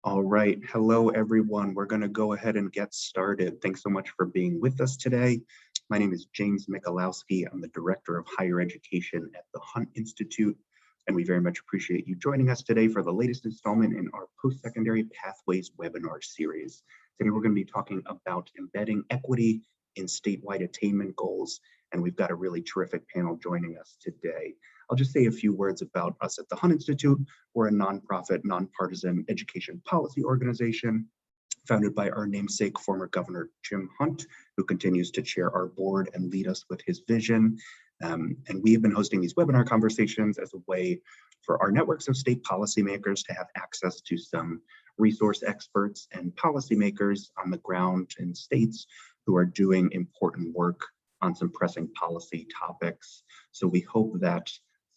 All right. Hello, everyone. We're going to go ahead and get started. Thanks so much for being with us today. My name is James Michalowski. I'm the Director of Higher Education at the Hunt Institute, and we very much appreciate you joining us today for the latest installment in our Post-Secondary Pathways webinar series. Today, we're going to be talking about embedding equity in statewide attainment goals, and we've got a really terrific panel joining us today. I'll just say a few words about us at the Hunt Institute. We're a nonprofit, nonpartisan education policy organization founded by our namesake, former Governor Jim Hunt, who continues to chair our board and lead us with his vision. And we have been hosting these webinar conversations as a way for our networks of state policymakers to have access to some resource experts and policymakers on the ground in states who are doing important work on some pressing policy topics. So we hope that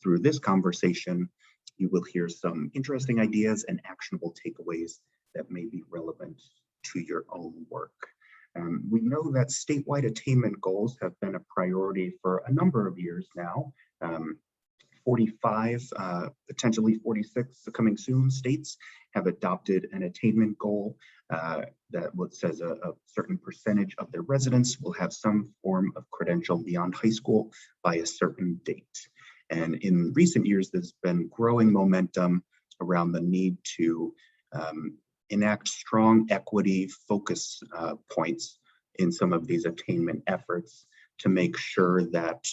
through this conversation, you will hear some interesting ideas and actionable takeaways that may be relevant to your own work. We know that statewide attainment goals have been a priority for a number of years now. 45, potentially 46 coming soon states have adopted an attainment goal that says a certain percentage of their residents will have some form of credential beyond high school by a certain date. And in recent years, there's been growing momentum around the need to enact strong equity focus points in some of these attainment efforts to make sure that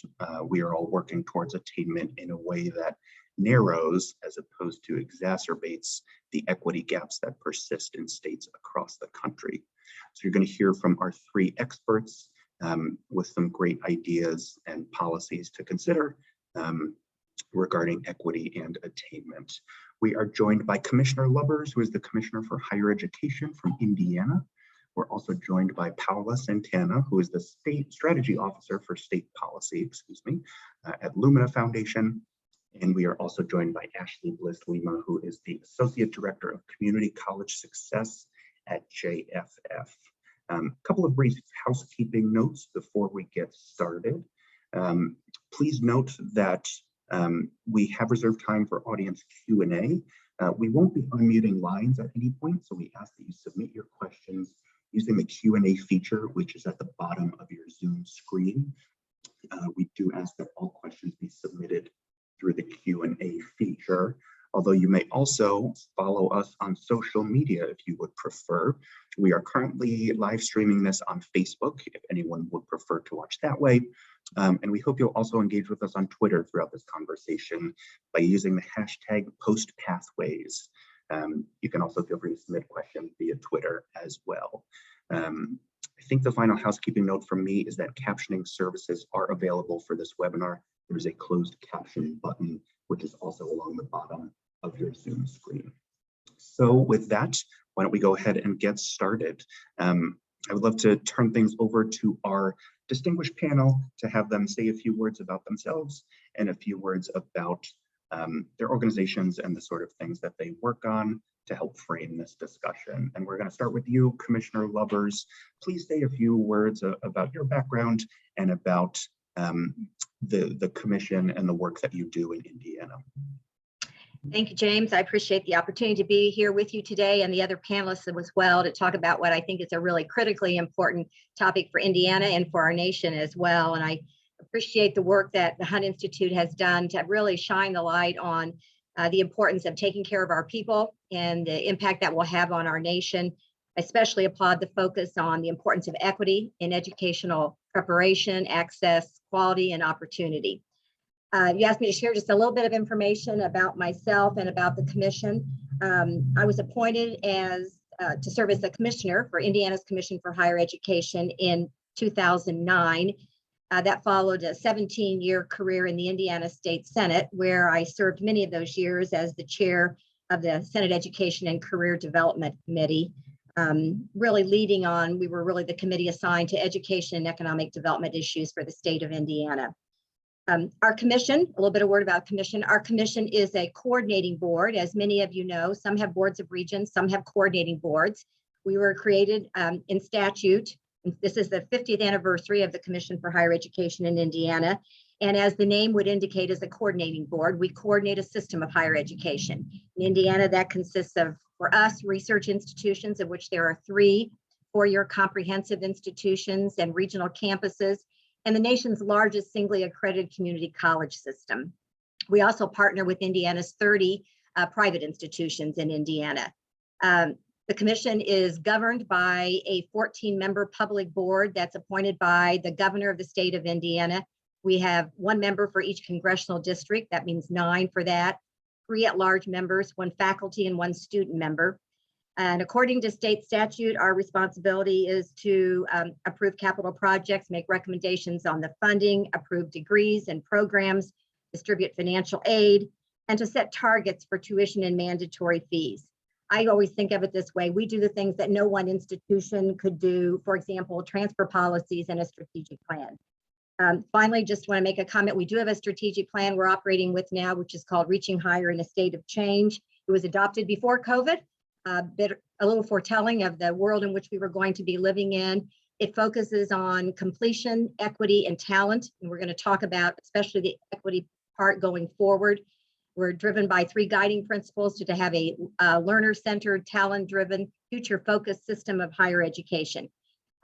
we are all working towards attainment in a way that narrows as opposed to exacerbates the equity gaps that persist in states across the country. So you're going to hear from our three experts with some great ideas and policies to consider regarding equity and attainment. We are joined by Commissioner Lubbers, who is the Commissioner for Higher Education from Indiana. We're also joined by Paula Santana, who is the State Strategy Officer for State Policy, at Lumina Foundation. And we are also joined by Ashley Bliss-Lima, who is the Associate Director of Community College Success at JFF. A couple of brief housekeeping notes before we get started. Please note that we have reserved time for audience Q&A. We won't be unmuting lines at any point, so we ask that you submit your questions using the Q&A feature, which is at the bottom of your Zoom screen. We do ask that all questions be submitted through the Q&A feature, although you may also follow us on social media if you would prefer. We are currently live streaming this on Facebook, if anyone would prefer to watch that way. And we hope you'll also engage with us on Twitter throughout this conversation by using the hashtag #postpathways. You can also feel free to submit questions via Twitter as well. I think the final housekeeping note from me is that captioning services are available for this webinar. There's a closed caption button, which is also along the bottom of your Zoom screen. So with that, why don't we go ahead and get started? I would love to turn things over to our distinguished panel to have them say a few words about themselves and a few words about their organizations and the sort of things that they work on to help frame this discussion. And we're going to start with you, Commissioner Lubbers. Please say a few words about your background and about the commission and the work that you do in Indiana. Thank you, James. I appreciate the opportunity to be here with you today and the other panelists as well to talk about what I think is a really critically important topic for Indiana and for our nation as well. And I appreciate the work that the Hunt Institute has done to really shine the light on the importance of taking care of our people and the impact that will have on our nation. I especially applaud the focus on the importance of equity in educational preparation, access, quality, and opportunity. You asked me to share just a little bit of information about myself and about the commission. I was appointed to serve as the commissioner for Indiana's Commission for Higher Education in 2009. That followed a 17-year career in the Indiana State Senate, where I served many of those years as the chair of the Senate Education and Career Development Committee. Really leading on, we were really the committee assigned to education and economic development issues for the state of Indiana. Our commission, a little bit of word about commission. Our commission is a coordinating board. As many of you know, some have boards of regents, some have coordinating boards. We were created in statute. This is the 50th anniversary of the Commission for Higher Education in Indiana. And as the name would indicate, as a coordinating board, we coordinate a system of higher education. In Indiana, that consists of For us, research institutions, of which there are 3 four-year comprehensive institutions and regional campuses, and the nation's largest singly accredited community college system. We also partner with Indiana's 30 private institutions in Indiana. The commission is governed by a 14-member public board that's appointed by the governor of the state of Indiana. We have 1 member for each congressional district. That means 9 for that. 3 at-large members, 1 faculty and 1 student member. And according to state statute, our responsibility is to approve capital projects, make recommendations on the funding, approve degrees and programs, distribute financial aid, and to set targets for tuition and mandatory fees. I always think of it this way: we do the things that no one institution could do, for example, transfer policies and a strategic plan. Finally, just want to make a comment. We do have a strategic plan we're operating with now, which is called Reaching Higher in a State of Change. It was adopted before COVID, a little foretelling of the world in which we were going to be living in. It focuses on completion, equity, and talent. And we're going to talk about especially the equity part going forward. We're driven by 3 guiding principles to have a learner-centered, talent-driven, future-focused system of higher education.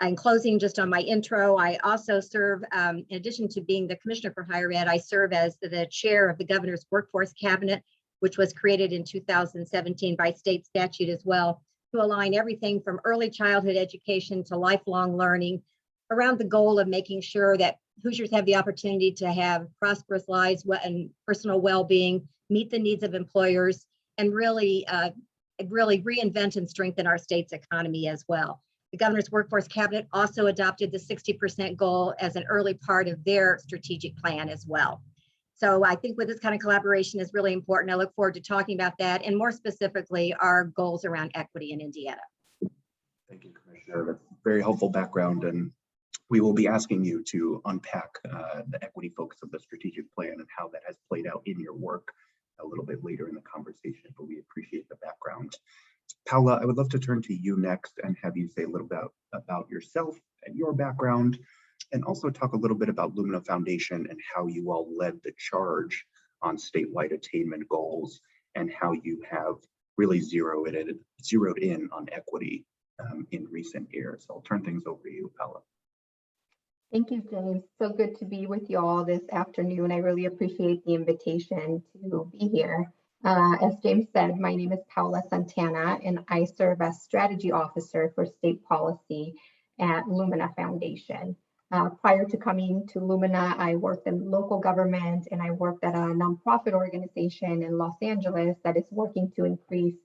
In closing, just on my intro, I also serve, in addition to being the Commissioner for Higher Ed, I serve as the chair of the Governor's Workforce Cabinet, which was created in 2017 by state statute as well, to align everything from early childhood education to lifelong learning around the goal of making sure that Hoosiers have the opportunity to have prosperous lives and personal well-being, meet the needs of employers, and really reinvent and strengthen our state's economy as well. The Governor's Workforce Cabinet also adopted the 60% goal as an early part of their strategic plan as well. So I think with this kind of collaboration is really important. I look forward to talking about that, and more specifically, our goals around equity in Indiana. Thank you, Commissioner. That's a very helpful background, and we will be asking you to unpack the equity focus of the strategic plan and how that has played out in your work a little bit later in the conversation, but we appreciate the background. Paula, I would love to turn to you next and have you say a little bit about yourself and your background, and also talk a little bit about Lumina Foundation and how you all led the charge on statewide attainment goals and how you have really zeroed in on equity in recent years. I'll turn things over to you, Paula. Thank you, James. So good to be with you all this afternoon. I really appreciate the invitation to be here. As James said, my name is Paula Santana, and I serve as Strategy Officer for State Policy at Lumina Foundation. Prior to coming to Lumina, I worked in local government, and I worked at a nonprofit organization in Los Angeles that is working to increase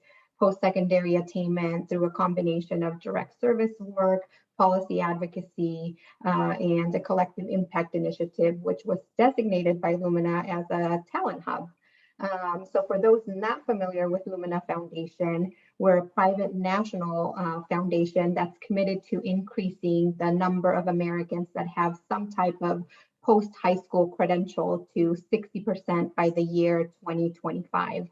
post-secondary attainment through a combination of direct service work, policy advocacy, and a collective impact initiative, which was designated by Lumina as a talent hub. So for those not familiar with Lumina Foundation, we're a private national foundation that's committed to increasing the number of Americans that have some type of post-high school credential to 60% by the year 2025.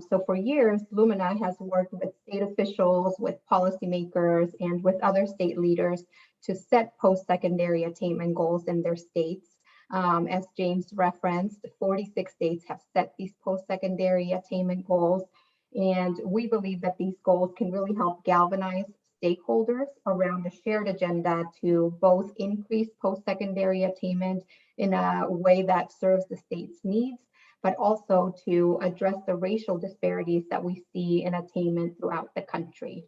So for years, Lumina has worked with state officials, with policymakers, and with other state leaders to set post-secondary attainment goals in their states. As James referenced, 46 states have set these post-secondary attainment goals, and we believe that these goals can really help galvanize stakeholders around a shared agenda to both increase post-secondary attainment in a way that serves the state's needs, but also to address the racial disparities that we see in attainment throughout the country.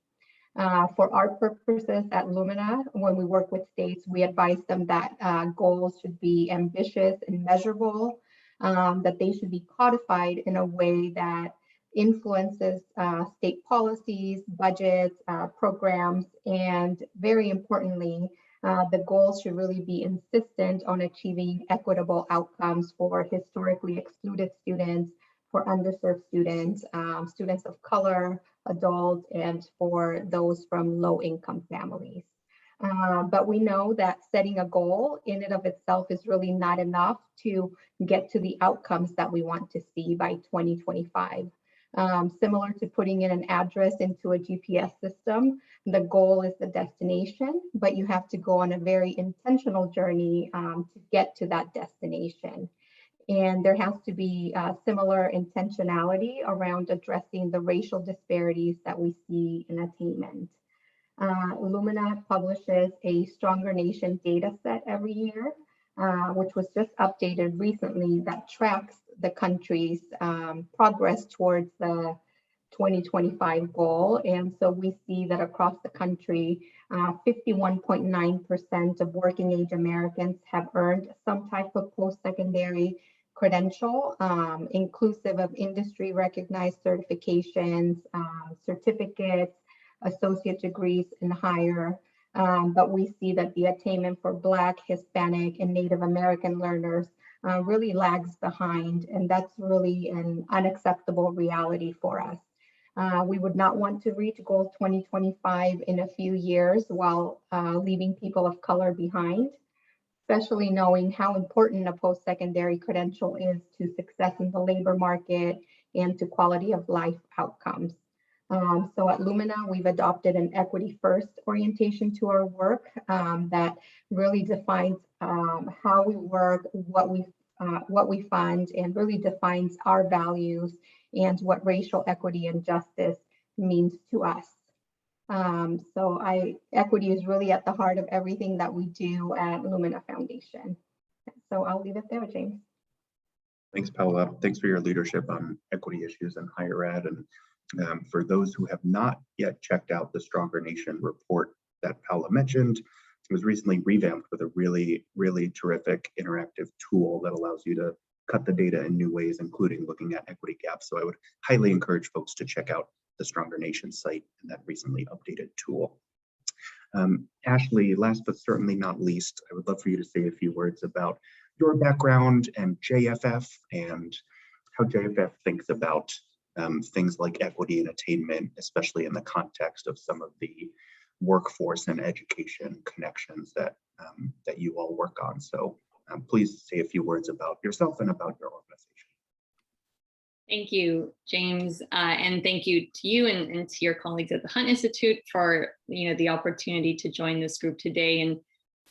For our purposes at Lumina, when we work with states, we advise them that goals should be ambitious and measurable, that they should be codified in a way that influences state policies, budgets, programs, and very importantly, the goals should really be insistent on achieving equitable outcomes for historically excluded students, for underserved students, students of color, adults, and for those from low-income families. But we know that setting a goal in and of itself is really not enough to get to the outcomes that we want to see by 2025. Similar to putting in an address into a GPS system, the goal is the destination, but you have to go on a very intentional journey to get to that destination. And there has to be similar intentionality around addressing the racial disparities that we see in attainment. Lumina publishes a Stronger Nation data set every year, which was just updated recently, that tracks the country's progress towards the 2025 goal. And so we see that across the country, 51.9% of working age Americans have earned some type of post-secondary credential, inclusive of industry recognized certifications, certificates, associate degrees, and higher. But we see that the attainment for Black, Hispanic, and Native American learners really lags behind, and that's really an unacceptable reality for us. We would not want to reach goal 2025 in a few years while leaving people of color behind, especially knowing how important a post-secondary credential is to success in the labor market and to quality of life outcomes. So at Lumina, we've adopted an equity first orientation to our work that really defines how we work, what we fund, and really defines our values and what racial equity and justice means to us. So equity is really at the heart of everything that we do at Lumina Foundation. So I'll leave it there, James. Thanks, Paula. Thanks for your leadership on equity issues in higher ed. And for those who have not yet checked out the Stronger Nation report that Paula mentioned, it was recently revamped with a really, really terrific interactive tool that allows you to cut the data in new ways, including looking at equity gaps. So I would highly encourage folks to check out the Stronger Nation site and that recently updated tool. Ashley, last but certainly not least, I would love for you to say a few words about your background and JFF and how JFF thinks about things like equity and attainment, especially in the context of some of the workforce and education connections that you all work on. So please say a few words about yourself and about your organization. Thank you, James, and thank you to you and to your colleagues at the Hunt Institute for the opportunity to join this group today and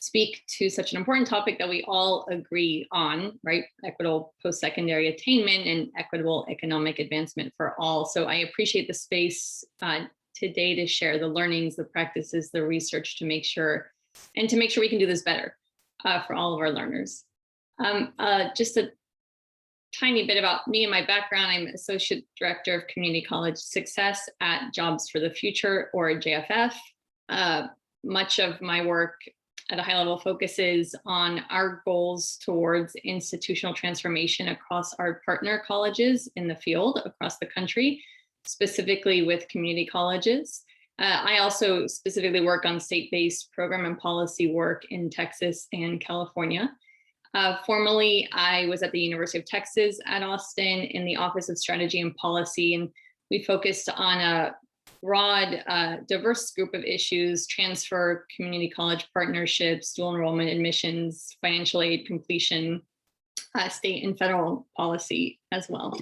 speak to such an important topic that we all agree on, right? Equitable post-secondary attainment and equitable economic advancement for all. So I appreciate the space today to share the learnings, the practices, the research to make sure we can do this better for all of our learners. Just a tiny bit about me and my background. I'm Associate Director of Community College Success at Jobs for the Future, or JFF. Much of my work at a high level focuses on our goals towards institutional transformation across our partner colleges in the field across the country, specifically with community colleges. I also specifically work on state-based program and policy work in Texas and California. Formerly, I was at the University of Texas at Austin in the Office of Strategy and Policy, and we focused on a broad, diverse group of issues: transfer, community college partnerships, dual enrollment admissions, financial aid completion, state and federal policy as well.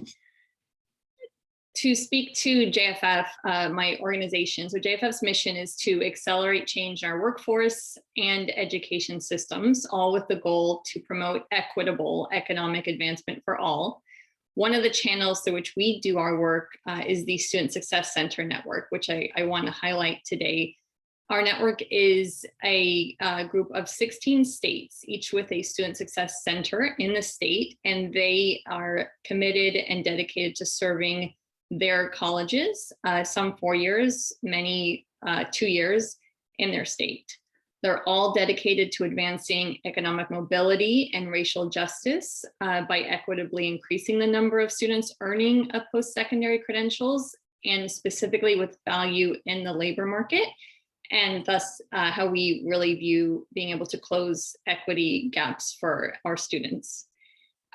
To speak to JFF, my organization, so JFF's mission is to accelerate change in our workforce and education systems, all with the goal to promote equitable economic advancement for all. One of the channels through which we do our work is the Student Success Center network, which I want to highlight today. Our network is a group of 16 states, each with a Student Success Center in the state, and they are committed and dedicated to serving their colleges, some 4 years, many 2 years in their state. They're all dedicated to advancing economic mobility and racial justice by equitably increasing the number of students earning a post-secondary credentials, and specifically with value in the labor market, and thus how we really view being able to close equity gaps for our students.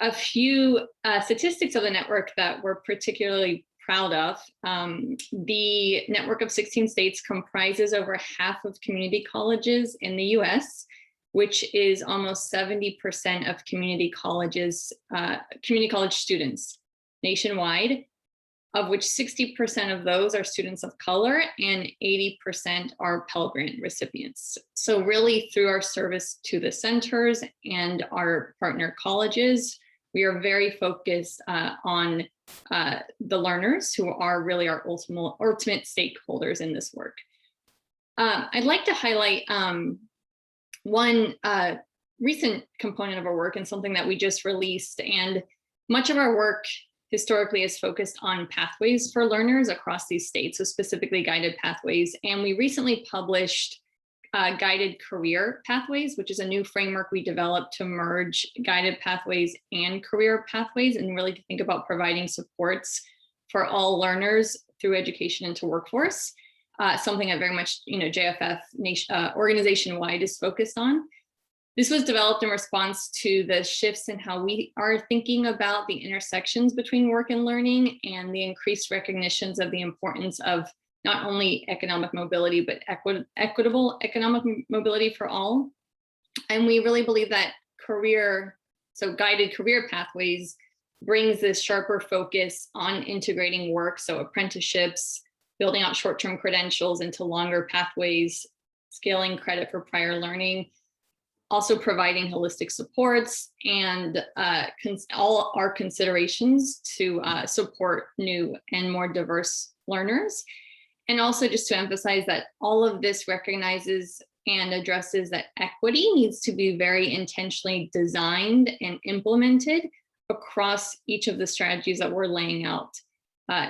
A few statistics of the network that we're particularly proud of. The network of 16 states comprises over half of community colleges in the US, which is almost 70% of community college students nationwide, of which 60% of those are students of color and 80% are Pell Grant recipients. So really, through our service to the centers and our partner colleges, we are very focused on the learners, who are really our ultimate stakeholders in this work. I'd like to highlight one recent component of our work, and something that we just released. And much of our work historically is focused on pathways for learners across these states, so specifically guided pathways. And we recently published guided career pathways, which is a new framework we developed to merge guided pathways and career pathways, and really to think about providing supports for all learners through education into workforce. Something that very much, JFF organization-wide is focused on. This was developed in response to the shifts in how we are thinking about the intersections between work and learning, and the increased recognitions of the importance of not only economic mobility, but equitable economic mobility for all. And we really believe that guided career pathways brings this sharper focus on integrating work, so apprenticeships, building out short-term credentials into longer pathways, scaling credit for prior learning, also providing holistic supports, and all our considerations to support new and more diverse learners. And also just to emphasize that all of this recognizes and addresses that equity needs to be very intentionally designed and implemented across each of the strategies that we're laying out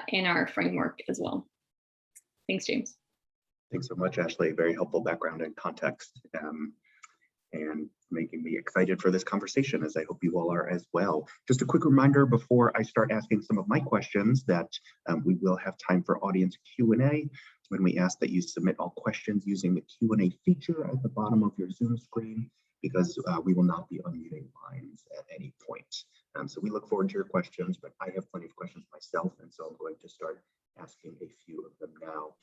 in our framework as well. Thanks, James. Thanks so much, Ashley. Very helpful background and context, and making me excited for this conversation, as I hope you all are as well. Just a quick reminder before I start asking some of my questions that we will have time for audience Q&A, when we ask that you submit all questions using the Q&A feature at the bottom of your Zoom screen, because we will not be unmuting lines at any point. So we look forward to your questions, but I have plenty of questions myself, and so I'm going to start asking a few of them now.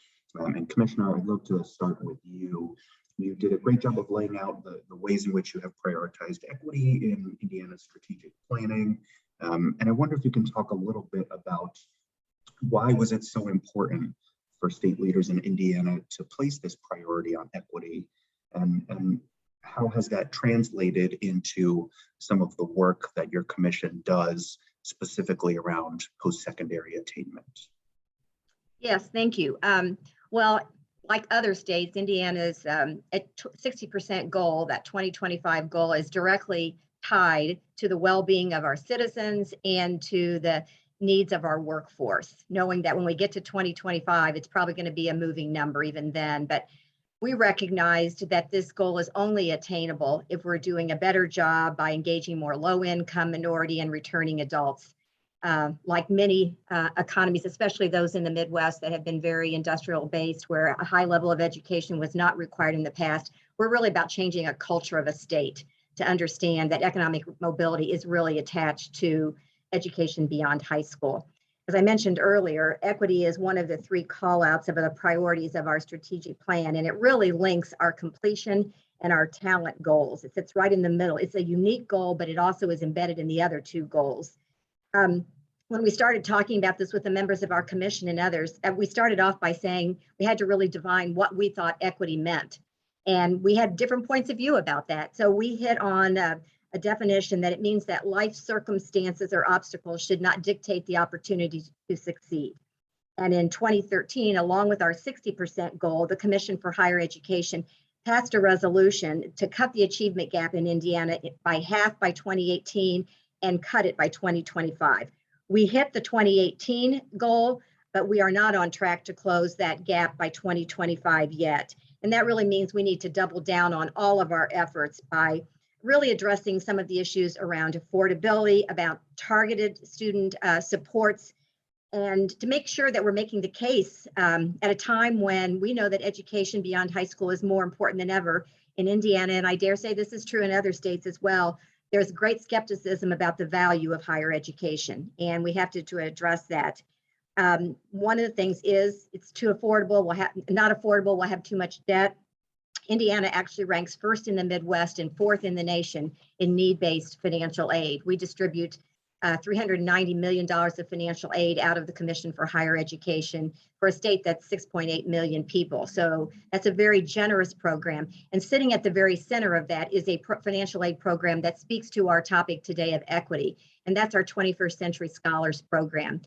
And Commissioner, I'd love to start with you. You did a great job of laying out the ways in which you have prioritized equity in Indiana's strategic planning. And I wonder if you can talk a little bit about why was it so important for state leaders in Indiana to place this priority on equity, and how has that translated into some of the work that your commission does specifically around post-secondary attainment? Yes, thank you. Well, like other states, Indiana's 60% goal, that 2025 goal, is directly tied to the well-being of our citizens and to the needs of our workforce, knowing that when we get to 2025, it's probably going to be a moving number even then. But we recognized that this goal is only attainable if we're doing a better job by engaging more low-income, minority, and returning adults. Like many economies, especially those in the Midwest that have been very industrial based, where a high level of education was not required in the past, we're really about changing a culture of a state to understand that economic mobility is really attached to education beyond high school. As I mentioned earlier, equity is one of the three call-outs of the priorities of our strategic plan, and it really links our completion and our talent goals. It sits right in the middle. It's a unique goal, but it also is embedded in the other two goals. When we started talking about this with the members of our commission and others, we started off by saying we had to really define what we thought equity meant. And we had different points of view about that. So we hit on a definition that it means that life circumstances or obstacles should not dictate the opportunity to succeed. And in 2013, along with our 60% goal, the Commission for Higher Education passed a resolution to cut the achievement gap in Indiana by half by 2018 and cut it by 2025. We hit the 2018 goal, but we are not on track to close that gap by 2025 yet. And that really means we need to double down on all of our efforts by really addressing some of the issues around affordability, about targeted student supports, and to make sure that we're making the case at a time when we know that education beyond high school is more important than ever in Indiana, and I dare say this is true in other states as well. There's great skepticism about the value of higher education, and we have to address that. One of the things is it's too affordable, not affordable, we'll have too much debt. Indiana actually ranks first in the Midwest and fourth in the nation in need-based financial aid. We distribute $390 million of financial aid out of the Commission for Higher Education for a state that's 6.8 million people. So that's a very generous program. And sitting at the very center of that is a financial aid program that speaks to our topic today of equity. and that's our 21st Century Scholars Program.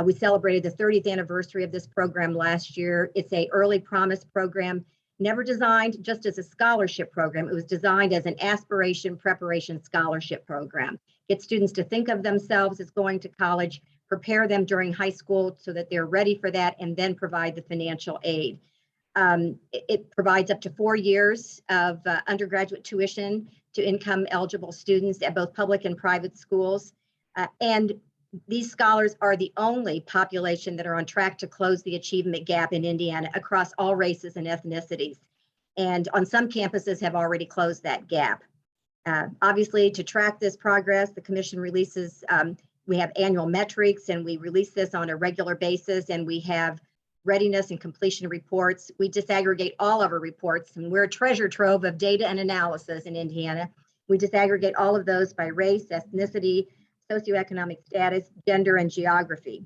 We celebrated the 30th anniversary of this program last year. It's an early promise program, never designed just as a scholarship program. It was designed as an aspiration preparation scholarship program. Get students to think of themselves as going to college, prepare them during high school so that they're ready for that, and then provide the financial aid. It provides up to 4 years of undergraduate tuition to income eligible students at both public and private schools. And these scholars are the only population that are on track to close the achievement gap in Indiana across all races and ethnicities. And on some campuses have already closed that gap. Obviously, to track this progress, the commission releases, we have annual metrics, and we release this on a regular basis, and we have readiness and completion reports. We disaggregate all of our reports, and we're a treasure trove of data and analysis in Indiana. We disaggregate all of those by race, ethnicity, socioeconomic status, gender, and geography.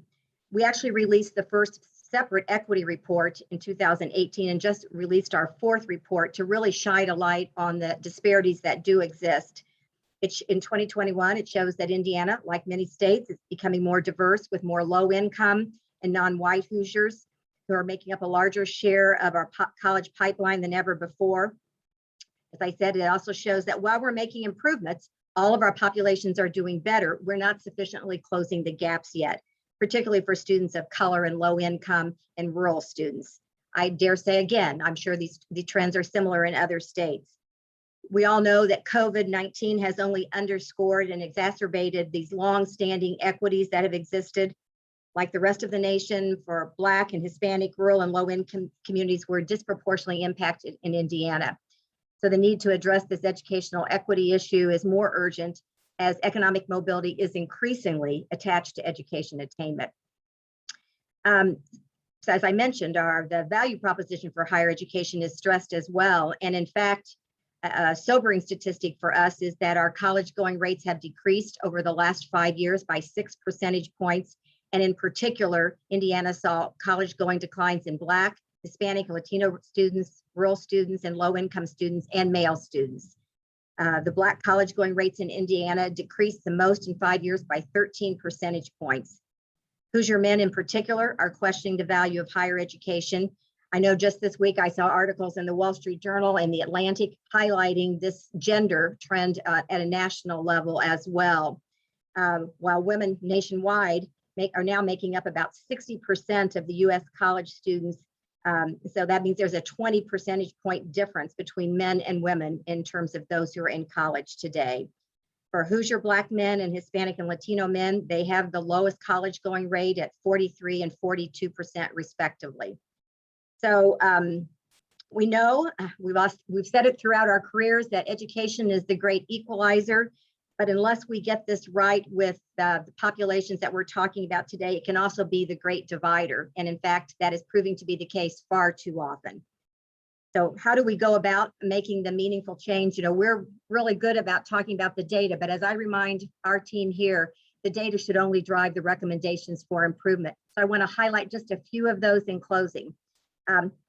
We actually released the first separate equity report in 2018 and just released our 4th report to really shine a light on the disparities that do exist. In 2021, it shows that Indiana, like many states, is becoming more diverse with more low-income and non-white Hoosiers who are making up a larger share of our college pipeline than ever before. As I said, it also shows that while we're making improvements, all of our populations are doing better. We're not sufficiently closing the gaps yet, particularly for students of color and low income and rural students. I dare say again, I'm sure the trends are similar in other states. We all know that COVID-19 has only underscored and exacerbated these long-standing equities that have existed. Like the rest of the nation, for Black and Hispanic, rural and low-income communities were disproportionately impacted in Indiana. So the need to address this educational equity issue is more urgent as economic mobility is increasingly attached to education attainment. So as I mentioned, the value proposition for higher education is stressed as well. And in fact, a sobering statistic for us is that our college going rates have decreased over the last 5 years by 6 percentage points. And in particular, Indiana saw college going declines in Black, Hispanic and Latino students, rural students, and low-income students, and male students. The Black college going rates in Indiana decreased the most in 5 years by 13 percentage points. Hoosier men in particular are questioning the value of higher education. I know just this week I saw articles in the Wall Street Journal and the Atlantic highlighting this gender trend at a national level as well. While women nationwide are now making up about 60% of the US college students. So that means there's a 20 percentage point difference between men and women in terms of those who are in college today. For Hoosier Black men and Hispanic and Latino men, they have the lowest college going rate at 43% and 42% respectively. So we know, we've said it throughout our careers, that education is the great equalizer. But unless we get this right with the populations that we're talking about today, it can also be the great divider. And in fact, that is proving to be the case far too often. So how do we go about making the meaningful change? You know, we're really good about talking about the data, but as I remind our team here, the data should only drive the recommendations for improvement. So I want to highlight just a few of those in closing.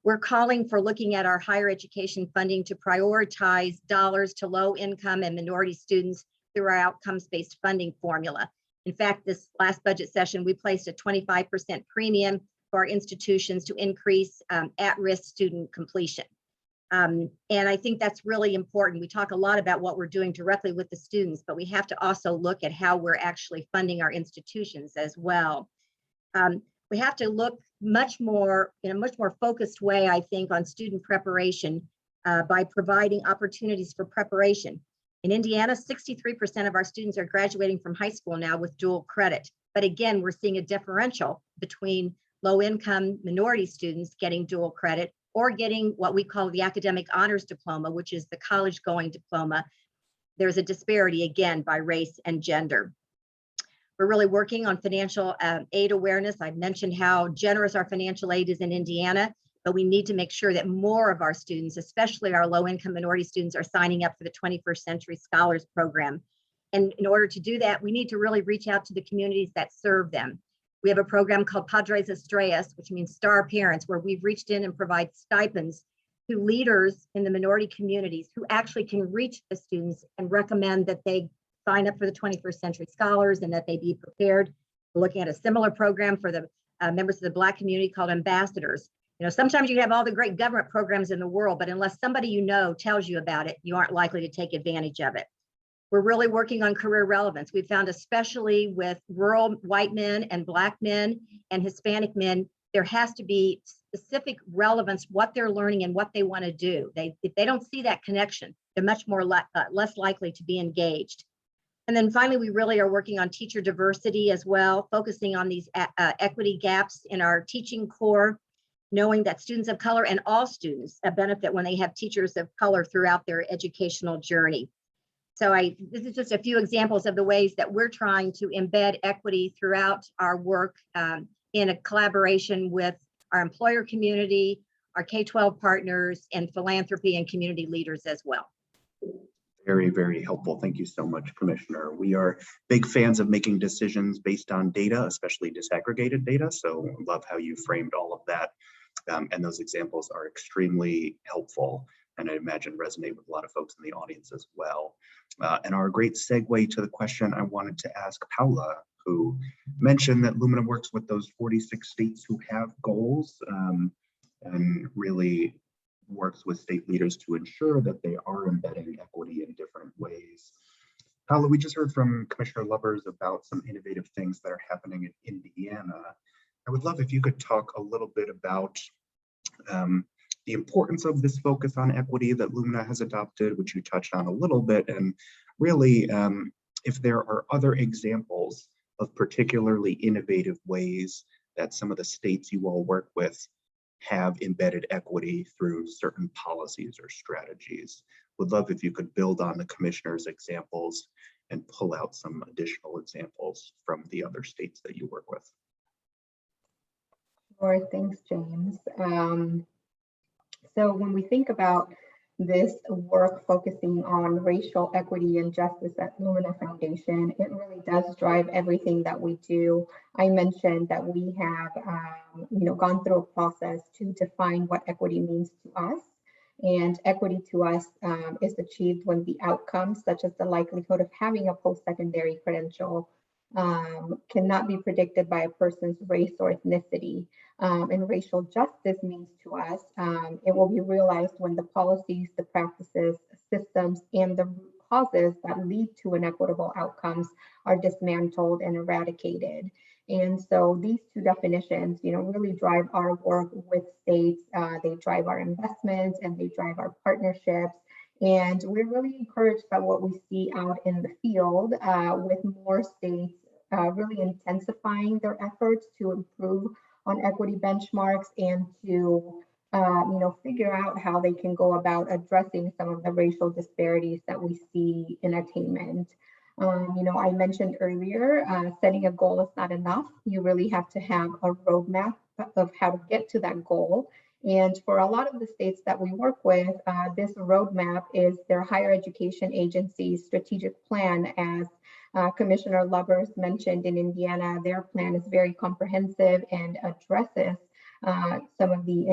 We're calling for looking at our higher education funding to prioritize dollars to low income and minority students through our outcomes-based funding formula. In fact, this last budget session, we placed a 25% premium for our institutions to increase at-risk student completion. And I think that's really important. We talk a lot about what we're doing directly with the students, but we have to also look at how we're actually funding our institutions as well. We have to look much more, in a much more focused way, I think, on student preparation by providing opportunities for preparation. In Indiana, 63% of our students are graduating from high school now with dual credit. But again, we're seeing a differential between low-income minority students getting dual credit or getting what we call the academic honors diploma, which is the college-going diploma. There's a disparity, again, by race and gender. We're really working on financial aid awareness. I've mentioned how generous our financial aid is in Indiana, but we need to make sure that more of our students, especially our low-income minority students, are signing up for the 21st Century Scholars Program. And in order to do that, we need to really reach out to the communities that serve them. We have a program called Padres Estrellas, which means star parents, where we've reached in and provide stipends to leaders in the minority communities who actually can reach the students and recommend that they sign up for the 21st Century Scholars and that they be prepared. We're looking at a similar program for the members of the Black community called ambassadors. You know, sometimes you have all the great government programs in the world, but unless somebody you know tells you about it, you aren't likely to take advantage of it. We're really working on career relevance. We found, especially with rural white men and Black men and Hispanic men, there has to be specific relevance, what they're learning and what they want to do. If they don't see that connection, they're much more less likely to be engaged. And then finally, we really are working on teacher diversity as well, focusing on these equity gaps in our teaching core, knowing that students of color and all students benefit when they have teachers of color throughout their educational journey. So this is just a few examples of the ways that we're trying to embed equity throughout our work in a collaboration with our employer community, our K-12 partners, and philanthropy and community leaders as well. Very, very helpful. Thank you so much, Commissioner. We are big fans of making decisions based on data, especially disaggregated data. So love how you framed all of that. And those examples are extremely helpful, and I imagine resonate with a lot of folks in the audience as well. And our great segue to the question I wanted to ask Paula, who mentioned that Lumina works with those 46 states who have goals and really works with state leaders to ensure that they are embedding equity in different ways. Paula, we just heard from Commissioner Lubbers about some innovative things that are happening in Indiana. I would love if you could talk a little bit about the importance of this focus on equity that Lumina has adopted, which you touched on a little bit, and really if there are other examples of particularly innovative ways that some of the states you all work with have embedded equity through certain policies or strategies. Would love if you could build on the commissioner's examples and pull out some additional examples from the other states that you work with. Sure, thanks, James. So when we think about this work focusing on racial equity and justice at Lumina Foundation, it really does drive everything that we do. I mentioned that we have gone through a process to define what equity means to us. And equity to us is achieved when the outcomes, such as the likelihood of having a post-secondary credential, cannot be predicted by a person's race or ethnicity. And racial justice means to us, it will be realized when the policies, the practices, systems, and the root causes that lead to inequitable outcomes are dismantled and eradicated. And so these two definitions, really drive our work with states. They drive our investments and they drive our partnerships. And we're really encouraged by what we see out in the field with more states really intensifying their efforts to improve on equity benchmarks and to figure out how they can go about addressing some of the racial disparities that we see in attainment. I mentioned earlier, setting a goal is not enough. You really have to have a roadmap of how to get to that goal. And for a lot of the states that we work with, this roadmap is their higher education agency's strategic plan. As Commissioner Lubbers mentioned, in Indiana, their plan is very comprehensive and addresses some of the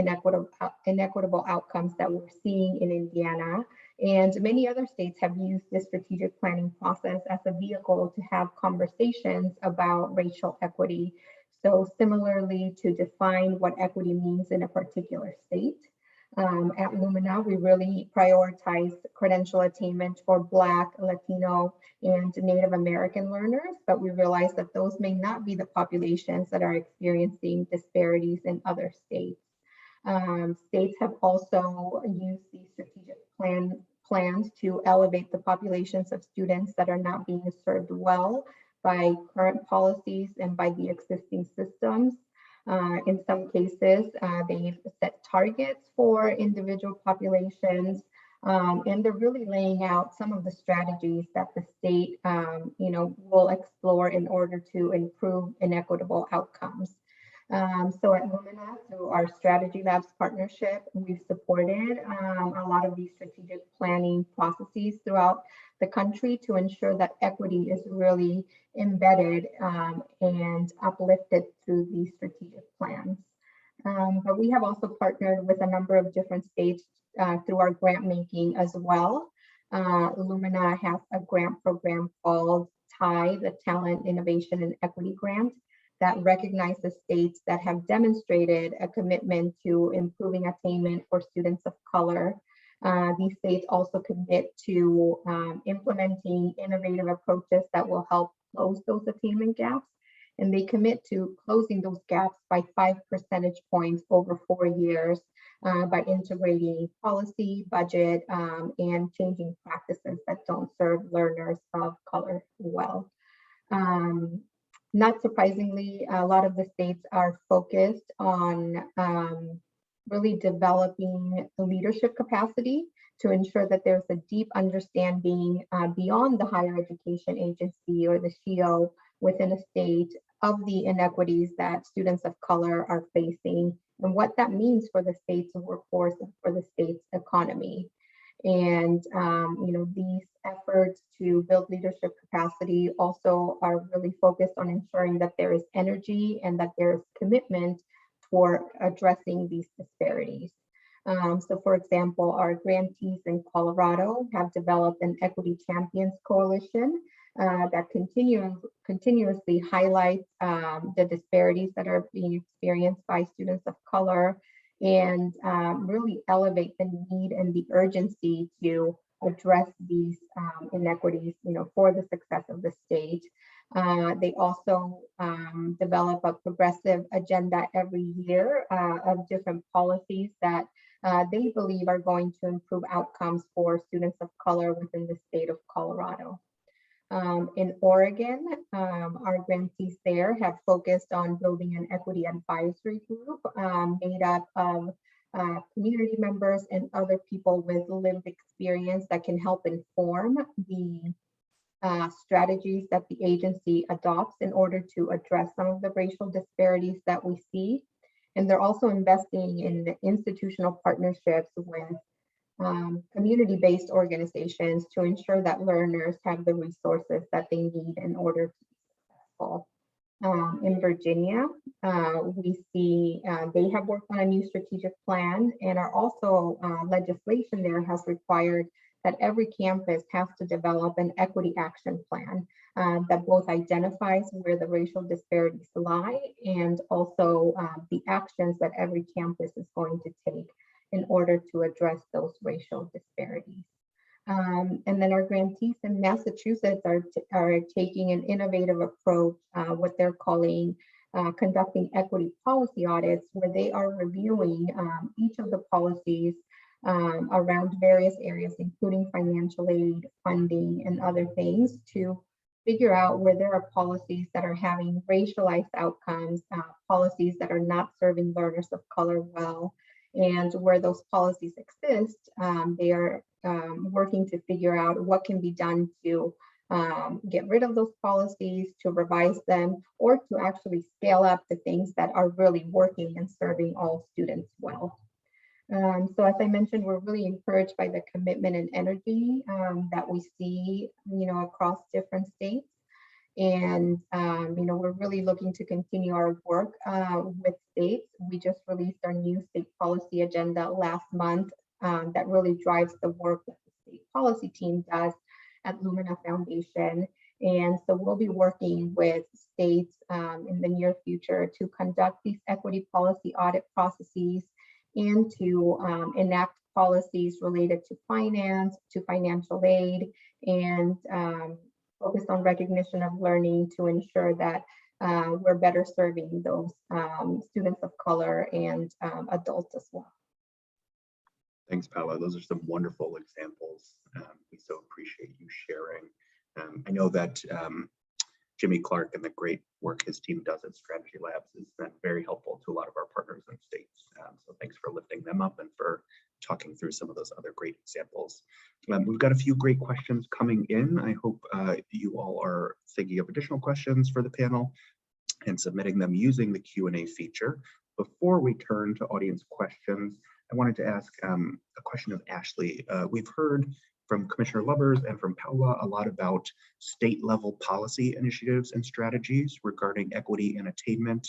inequitable outcomes that we're seeing in Indiana. And many other states have used this strategic planning process as a vehicle to have conversations about racial equity. So similarly, to define what equity means in a particular state. At Lumina, we really prioritize credential attainment for Black, Latino, and Native American learners, but we realize that those may not be the populations that are experiencing disparities in other states. States have also used these strategic plans to elevate the populations of students that are not being served well by current policies and by the existing systems. In some cases, they've set targets for individual populations, and they're really laying out some of the strategies that the state, will explore in order to improve inequitable outcomes. So at Lumina, through our Strategy Labs partnership, we've supported a lot of these strategic planning processes throughout the country to ensure that equity is really embedded and uplifted through these strategic plans. But we have also partnered with a number of different states through our grant making as well. Lumina has a grant program called TIE, the Talent, Innovation, and Equity Grant, that recognizes states that have demonstrated a commitment to improving attainment for students of color. These states also commit to implementing innovative approaches that will help close those attainment gaps. And they commit to closing those gaps by 5 percentage points over 4 years by integrating policy, budget, and changing practices that don't serve learners of color well. Not surprisingly, a lot of the states are focused on really developing the leadership capacity to ensure that there's a deep understanding beyond the higher education agency or the SHIO within a state of the inequities that students of color are facing and what that means for the state's workforce and for the state's economy. And these efforts to build leadership capacity also are really focused on ensuring that there is energy and that there is commitment for addressing these disparities. So for example, our grantees in Colorado have developed an Equity Champions Coalition that continuously highlights the disparities that are being experienced by students of color and really elevate the need and the urgency to address these inequities, for the success of the state. They also develop a progressive agenda every year of different policies that they believe are going to improve outcomes for students of color within the state of Colorado. In Oregon, our grantees there have focused on building an equity advisory group made up of community members and other people with lived experience that can help inform the strategies that the agency adopts in order to address some of the racial disparities that we see. And they're also investing in institutional partnerships with community-based organizations to ensure that learners have the resources that they need in order to be successful. In Virginia, we see they have worked on a new strategic plan, and are also legislation there has required that every campus has to develop an equity action plan that both identifies where the racial disparities lie and also the actions that every campus is going to take in order to address those racial disparities. And then our grantees in Massachusetts are taking an innovative approach, what they're calling conducting equity policy audits, where they are reviewing each of the policies around various areas, including financial aid, funding, and other things, to figure out where there are policies that are having racialized outcomes, policies that are not serving learners of color well, and where those policies exist, they are working to figure out what can be done to get rid of those policies, to revise them, or to actually scale up the things that are really working and serving all students well. So as I mentioned, we're really encouraged by the commitment and energy that we see, across different states. And, we're really looking to continue our work with states. We just released our new state policy agenda last month that really drives the work that the state policy team does at Lumina Foundation. And so we'll be working with states in the near future to conduct these equity policy audit processes and to enact policies related to finance, to financial aid, and focus on recognition of learning to ensure that we're better serving those students of color and adults as well. Thanks, Paula. Those are some wonderful examples. We so appreciate you sharing. I know that Jimmy Clark and the great work his team does at Strategy Labs has been very helpful to a lot of our partners in states. So thanks for lifting them up and for talking through some of those other great examples. We've got a few great questions coming in. I hope you all are thinking of additional questions for the panel and submitting them using the Q&A feature. Before we turn to audience questions, I wanted to ask a question of Ashley. We've heard from Commissioner Lubbers and from Paula a lot about state level policy initiatives and strategies regarding equity and attainment.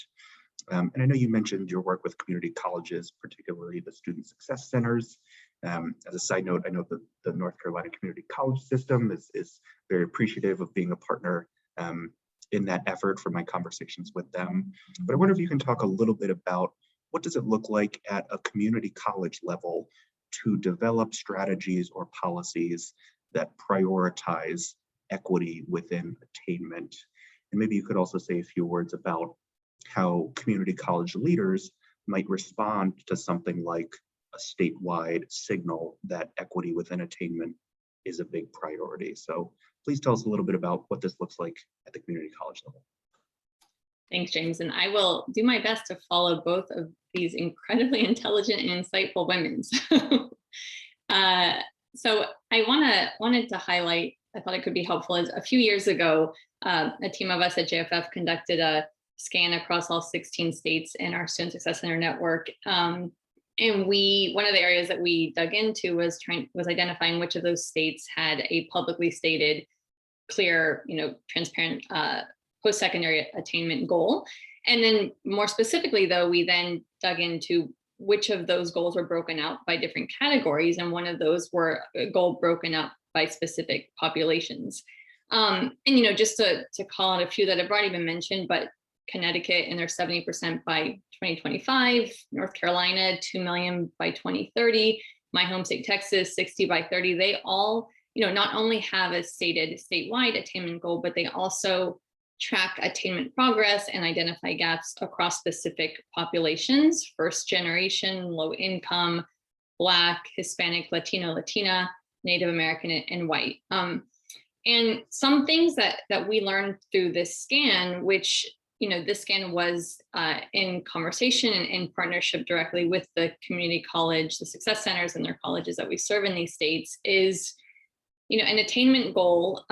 And I know you mentioned your work with community colleges, particularly the student success centers. As a side note, I know that the North Carolina Community College System is very appreciative of being a partner in that effort from my conversations with them. But I wonder if you can talk a little bit about what does it look like at a community college level to develop strategies or policies that prioritize equity within attainment. And maybe you could also say a few words about how community college leaders might respond to something like a statewide signal that equity within attainment is a big priority. So please tell us a little bit about what this looks like at the community college level. Thanks, James. And I will do my best to follow both of these incredibly intelligent and insightful women. So I wanted to highlight, I thought it could be helpful, is a few years ago, a team of us at JFF conducted a scan across all 16 states in our Student Success Center network. And one of the areas that we dug into was identifying which of those states had a publicly stated, clear, transparent post-secondary attainment goal. And then more specifically, though, we then dug into which of those goals were broken out by different categories. And one of those were a goal broken up by specific populations. And, just to call out a few that have already been mentioned, but Connecticut and their 70% by 2025, North Carolina, 2 million by 2030, my home state, Texas, 60 by 30, they all, not only have a stated statewide attainment goal, but they also track attainment progress and identify gaps across specific populations: first generation, low income, Black, Hispanic, Latino, Latina, Native American, and white. And some things that we learned through this scan, which, this scan was in conversation and in partnership directly with the community college, the success centers and their colleges that we serve in these states, is, an attainment goal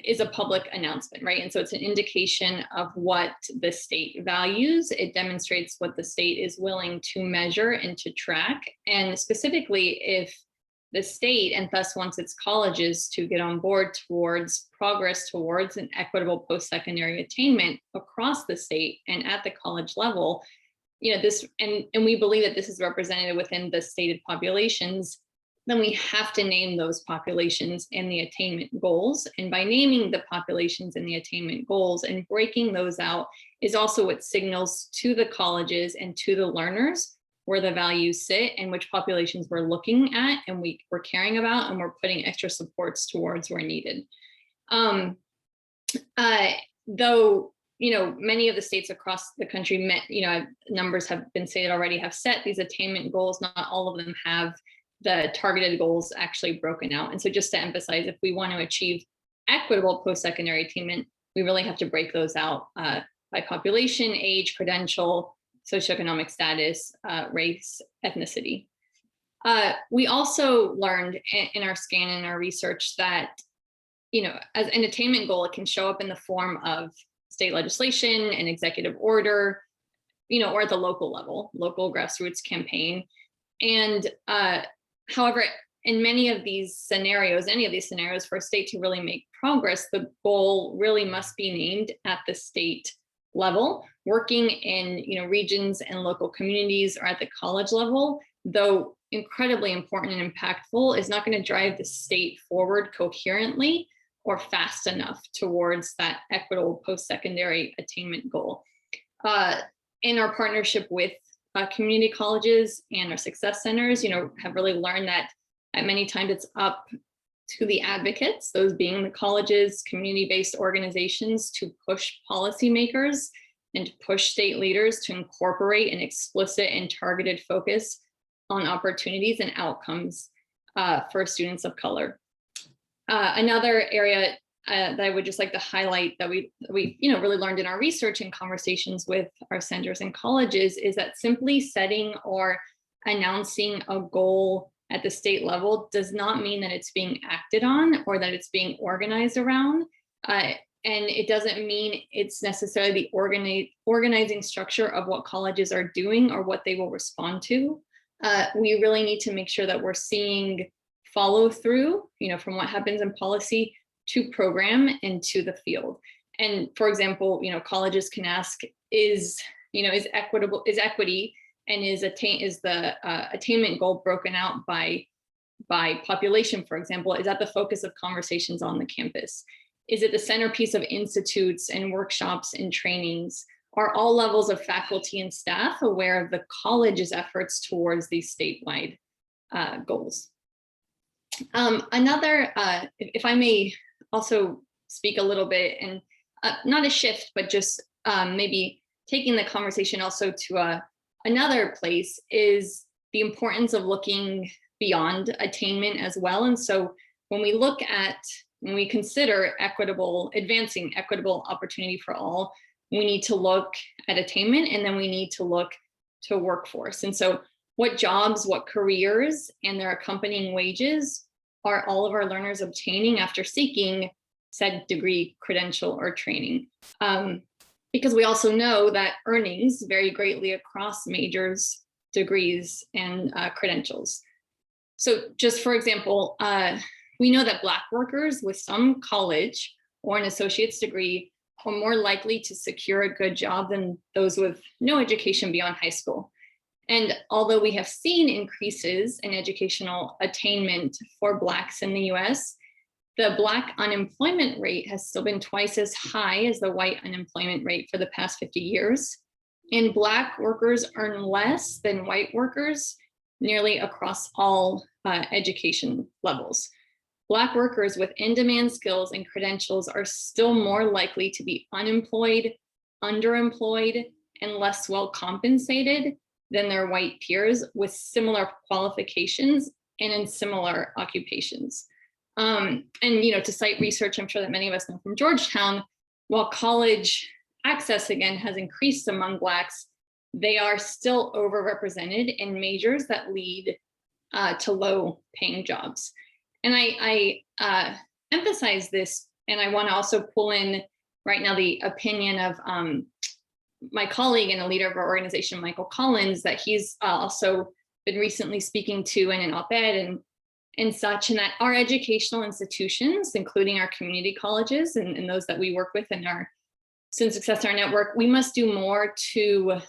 is a public announcement, right? And so it's an indication of what the state values. It demonstrates what the state is willing to measure and to track. And specifically, if the state, and thus wants its colleges to get on board towards progress towards an equitable post-secondary attainment across the state and at the college level, this, and we believe that this is represented within the stated populations, then we have to name those populations in the attainment goals. And by naming the populations in the attainment goals and breaking those out is also what signals to the colleges and to the learners where the values sit and which populations we're looking at and we're caring about, and we're putting extra supports towards where needed. Though, many of the states across the country, numbers have been stated already, have set these attainment goals, not all of them have the targeted goals actually broken out. And so just to emphasize, if we want to achieve equitable post-secondary attainment, we really have to break those out by population, age, credential, socioeconomic status, race, ethnicity. We also learned in our scan and our research that, as an attainment goal, it can show up in the form of state legislation and executive order, or at the local level, local grassroots campaign. And however, in any of these scenarios for a state to really make progress, the goal really must be named at the state level. Working in regions and local communities or at the college level, though incredibly important and impactful, is not going to drive the state forward coherently or fast enough towards that equitable post-secondary attainment goal. In our partnership with community colleges and our success centers, have really learned that at many times it's up to the advocates, those being the colleges, community-based organizations, to push policymakers and to push state leaders to incorporate an explicit and targeted focus on opportunities and outcomes for students of color. Another area that I would just like to highlight that we really learned in our research and conversations with our centers and colleges is that simply setting or announcing a goal at the state level does not mean that it's being acted on or that it's being organized around. And it doesn't mean it's necessarily the organizing structure of what colleges are doing or what they will respond to. We really need to make sure that we're seeing follow through, from what happens in policy to program and to the field. And for example, colleges can ask, is is equity and is the attainment goal broken out by population, for example? Is that the focus of conversations on the campus? Is it the centerpiece of institutes and workshops and trainings? Are all levels of faculty and staff aware of the college's efforts towards these statewide goals? If I may also speak a little bit, and not a shift, but just maybe taking the conversation also to another place, is the importance of looking beyond attainment as well. And so when we consider advancing equitable opportunity for all, we need to look at attainment, and then we need to look to workforce. And so what jobs, what careers, and their accompanying wages are all of our learners obtaining after seeking said degree, credential, or training? Because we also know that earnings vary greatly across majors, degrees, and credentials. So just for example, we know that Black workers with some college or an associate's degree are more likely to secure a good job than those with no education beyond high school. And although we have seen increases in educational attainment for Blacks in the US, the Black unemployment rate has still been twice as high as the white unemployment rate for the past 50 years. And Black workers earn less than white workers nearly across all education levels. Black workers with in-demand skills and credentials are still more likely to be unemployed, underemployed, and less well compensated than their white peers with similar qualifications and in similar occupations. And to cite research, I'm sure that many of us know from Georgetown, while college access again has increased among Blacks, they are still overrepresented in majors that lead to low paying jobs. And I emphasize this, and I want to also pull in right now the opinion of my colleague and a leader of our organization, Michael Collins, that he's also been recently speaking to in an op-ed and such, and that our educational institutions, including our community colleges and those that we work with in our Student Success in our network, we must do more to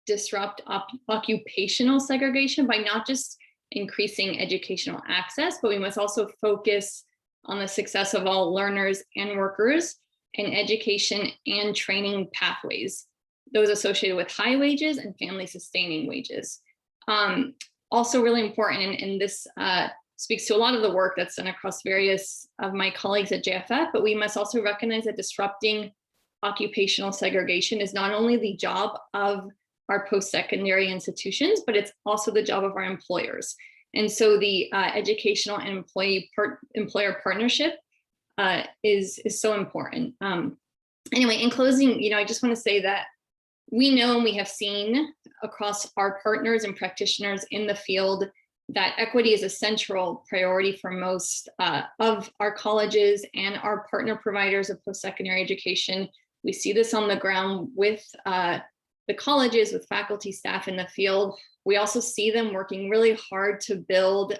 disrupt occupational segregation by not just increasing educational access, but we must also focus on the success of all learners and workers in education and training pathways, those associated with high wages and family sustaining wages. Also really important, and this speaks to a lot of the work that's done across various of my colleagues at JFF, but we must also recognize that disrupting occupational segregation is not only the job of our post-secondary institutions, but it's also the job of our employers. And so the educational and employer partnership is so important. Anyway, in closing, I just want to say that we know and we have seen across our partners and practitioners in the field that equity is a central priority for most of our colleges and our partner providers of post-secondary education. We see this on the ground with the colleges, with faculty, staff in the field. We also see them working really hard to build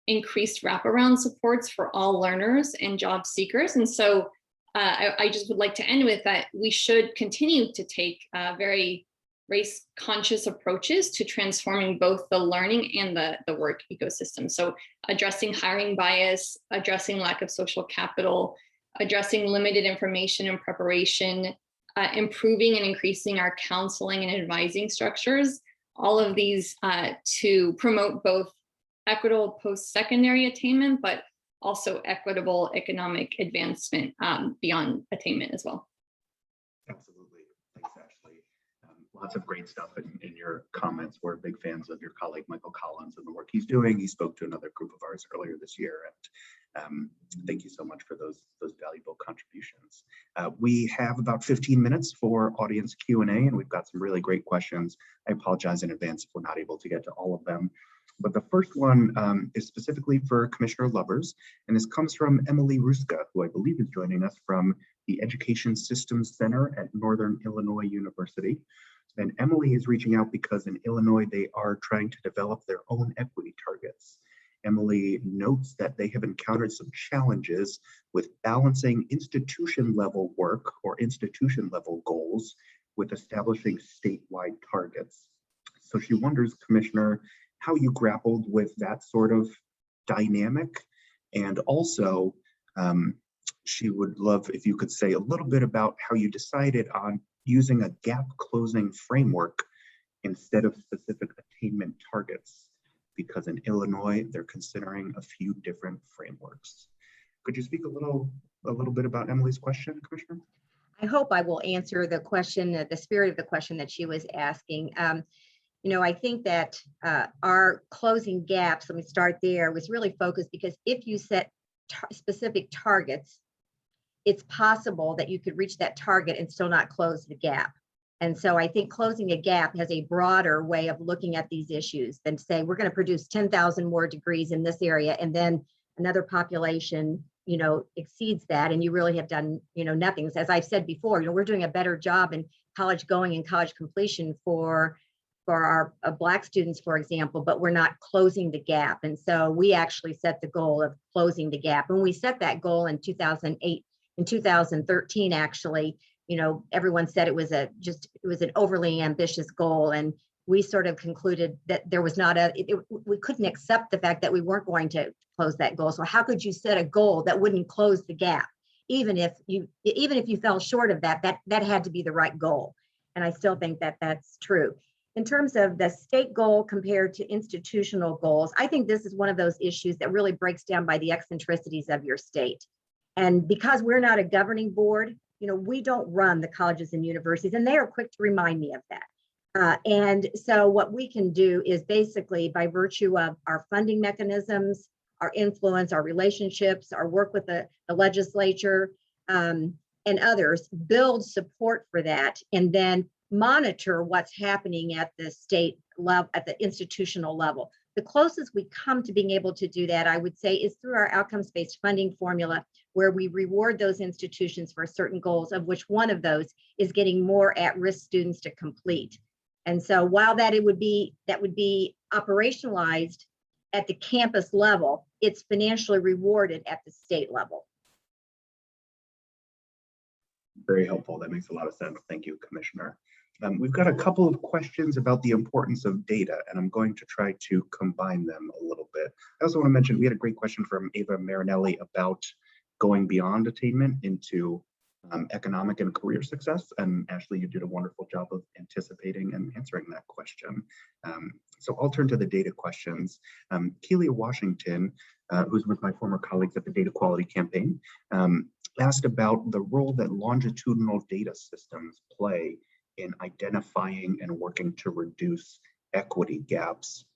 increased wraparound supports for all learners and job seekers. And so I just would like to end with that we should continue to take very race-conscious approaches to transforming both the learning and the work ecosystem. So addressing hiring bias, addressing lack of social capital, addressing limited information and preparation, improving and increasing our counseling and advising structures, all of these to promote both equitable post-secondary attainment, but also equitable economic advancement beyond attainment as well. Absolutely. Thanks, Ashley. Lots of great stuff in your comments. We're big fans of your colleague, Michael Collins, and the work he's doing. He spoke to another group of ours earlier this year. And thank you so much for those valuable contributions. We have about 15 minutes for audience Q&A, and we've got some really great questions. I apologize in advance if we're not able to get to all of them. But the first one is specifically for Commissioner Lovers, and this comes from Emily Ruska, who I believe is joining us from the Education Systems Center at Northern Illinois University. And Emily is reaching out because in Illinois, they are trying to develop their own equity targets. Emily notes that they have encountered some challenges with balancing institution level work or institution level goals with establishing statewide targets. So she wonders, Commissioner, how you grappled with that sort of dynamic. And also, she would love if you could say a little bit about how you decided on using a gap closing framework instead of specific attainment targets, because in Illinois, they're considering a few different frameworks. Could you speak a little bit about Emily's question, Commissioner? I hope I will answer the question, the spirit of the question that she was asking. I think that our closing gaps, let me start there, was really focused because if you set specific targets, it's possible that you could reach that target and still not close the gap. And so I think closing a gap has a broader way of looking at these issues than say, we're going to produce 10,000 more degrees in this area, and then another population, exceeds that, and you really have done, nothing. As I've said before, we're doing a better job in college going and college completion for our Black students, for example, but we're not closing the gap. And so we actually set the goal of closing the gap. When we set that goal in 2008, in 2013, actually, everyone said it was an overly ambitious goal. And we sort of concluded that there was not we couldn't accept the fact that we weren't going to close that goal. So how could you set a goal that wouldn't close the gap? Even if you fell short of that had to be the right goal. And I still think that that's true. In terms of the state goal compared to institutional goals, I think this is one of those issues that really breaks down by the eccentricities of your state. And because we're not a governing board, we don't run the colleges and universities, and they are quick to remind me of that. And so what we can do is basically, by virtue of our funding mechanisms, our influence, our relationships, our work with the legislature, and others, build support for that, and then monitor what's happening at the state level, at the institutional level. The closest we come to being able to do that, I would say, is through our outcomes-based funding formula, where we reward those institutions for certain goals, of which one of those is getting more at-risk students to complete. And so while that would be operationalized at the campus level, it's financially rewarded at the state level. Very helpful. That makes a lot of sense. Thank you, Commissioner. We've got a couple of questions about the importance of data, and I'm going to try to combine them a little bit. I also want to mention we had a great question from Ava Marinelli about going beyond attainment into economic and career success. And Ashley, you did a wonderful job of anticipating and answering that question. So I'll turn to the data questions. Keelia Washington, who's with my former colleagues at the Data Quality Campaign, asked about the role that longitudinal data systems play in identifying and working to reduce equity gaps.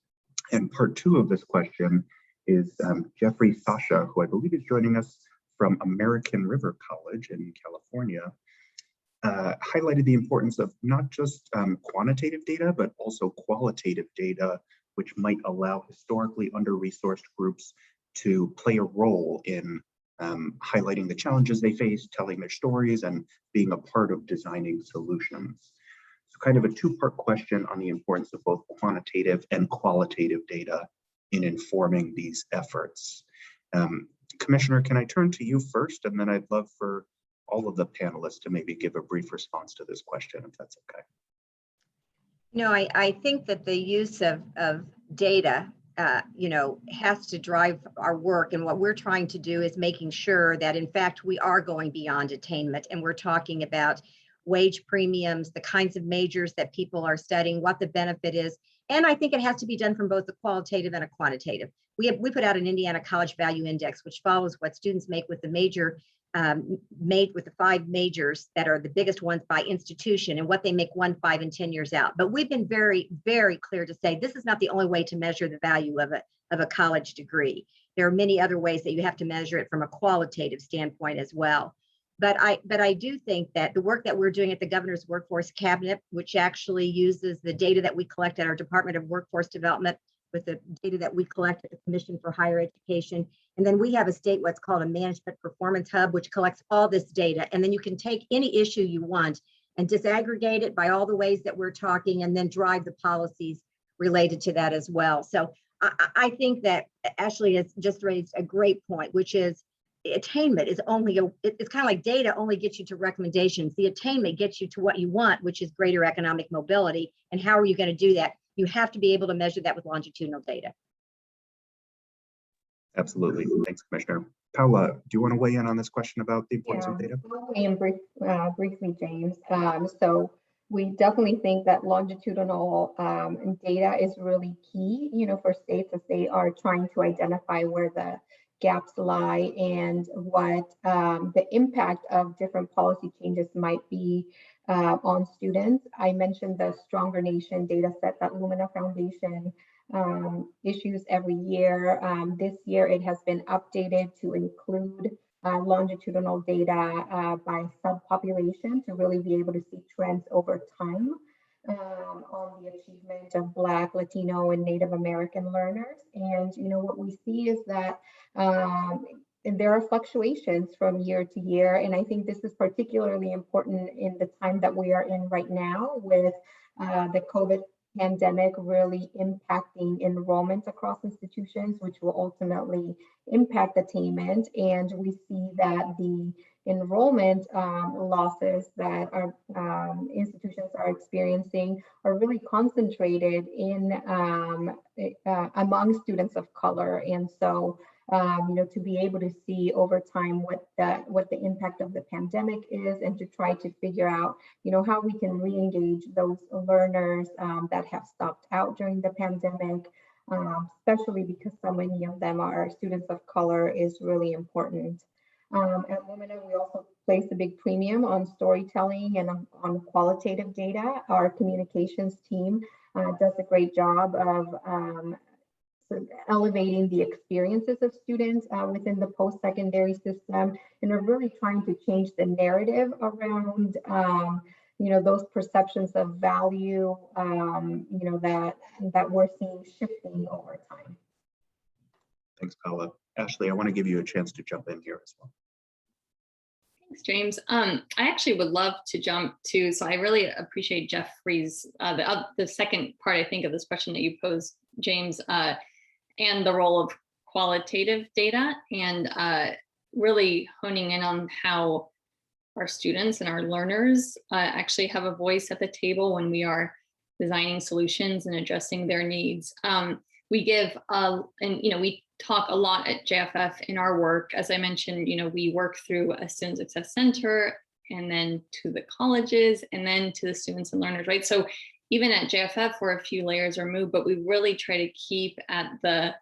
And part two of this question is Jeffrey Sasha, who I believe is joining us from American River College in California, highlighted the importance of not just quantitative data, but also qualitative data, which might allow historically under-resourced groups to play a role in highlighting the challenges they face, telling their stories, and being a part of designing solutions. So kind of a two-part question on the importance of both quantitative and qualitative data in informing these efforts. Commissioner, can I turn to you first? And then I'd love for all of the panelists to maybe give a brief response to this question, if that's okay. I think that the use of data has to drive our work. And what we're trying to do is making sure that, in fact, we are going beyond attainment. And we're talking about wage premiums, the kinds of majors that people are studying, what the benefit is. And I think it has to be done from both the qualitative and a quantitative. We put out an Indiana College Value Index, which follows what students make with the major, made with the 5 majors that are the biggest ones by institution, and what they make 1, 5, and 10 years out. But we've been very, very clear to say this is not the only way to measure the value of a college degree. There are many other ways that you have to measure it from a qualitative standpoint as well. But I do think that the work that we're doing at the Governor's Workforce Cabinet, which actually uses the data that we collect at our Department of Workforce Development with the data that we collect at the Commission for Higher Education. And then we have a state, what's called a Management Performance Hub, which collects all this data. And then you can take any issue you want and disaggregate it by all the ways that we're talking, and then drive the policies related to that as well. So I think that Ashley has just raised a great point, which is attainment is only it's kind of like data only gets you to recommendations. The attainment gets you to what you want, which is greater economic mobility. And how are you going to do that? You have to be able to measure that with longitudinal data. Absolutely. Thanks, Commissioner. Paula, do you want to weigh in on this question about the importance of data? I'll weigh in briefly, James. So we definitely think that longitudinal data is really key, for states as they are trying to identify where the gaps lie and what the impact of different policy changes might be on students. I mentioned the Stronger Nation data set that Lumina Foundation issues every year. This year it has been updated to include longitudinal data by subpopulation to really be able to see trends over time on the achievement of Black, Latino, and Native American learners. And what we see is that and there are fluctuations from year to year. And I think this is particularly important in the time that we are in right now with the COVID pandemic really impacting enrollment across institutions, which will ultimately impact attainment. And we see that the enrollment losses that our institutions are experiencing are really concentrated in among students of color. And so to be able to see over time what the impact of the pandemic is, and to try to figure out, how we can re-engage those learners that have stopped out during the pandemic, especially because so many of them are students of color, is really important. At Lumina, we also place a big premium on storytelling and on qualitative data. Our communications team does a great job of elevating the experiences of students within the post-secondary system, and are really trying to change the narrative around those perceptions of value that we're seeing shifting over time. Thanks, Paula. Ashley, I want to give you a chance to jump in here as well. Thanks, James. I actually would love to jump to, so I really appreciate Jeffrey's, the second part, I think, of this question that you posed, James, and the role of qualitative data, and really honing in on how our students and our learners actually have a voice at the table when we are designing solutions and addressing their needs. We give, and we talk a lot at JFF in our work. As I mentioned, we work through a Student Success Center, and then to the colleges, and then to the students and learners, right? So even at JFF, we're a few layers removed, but we really try to keep at the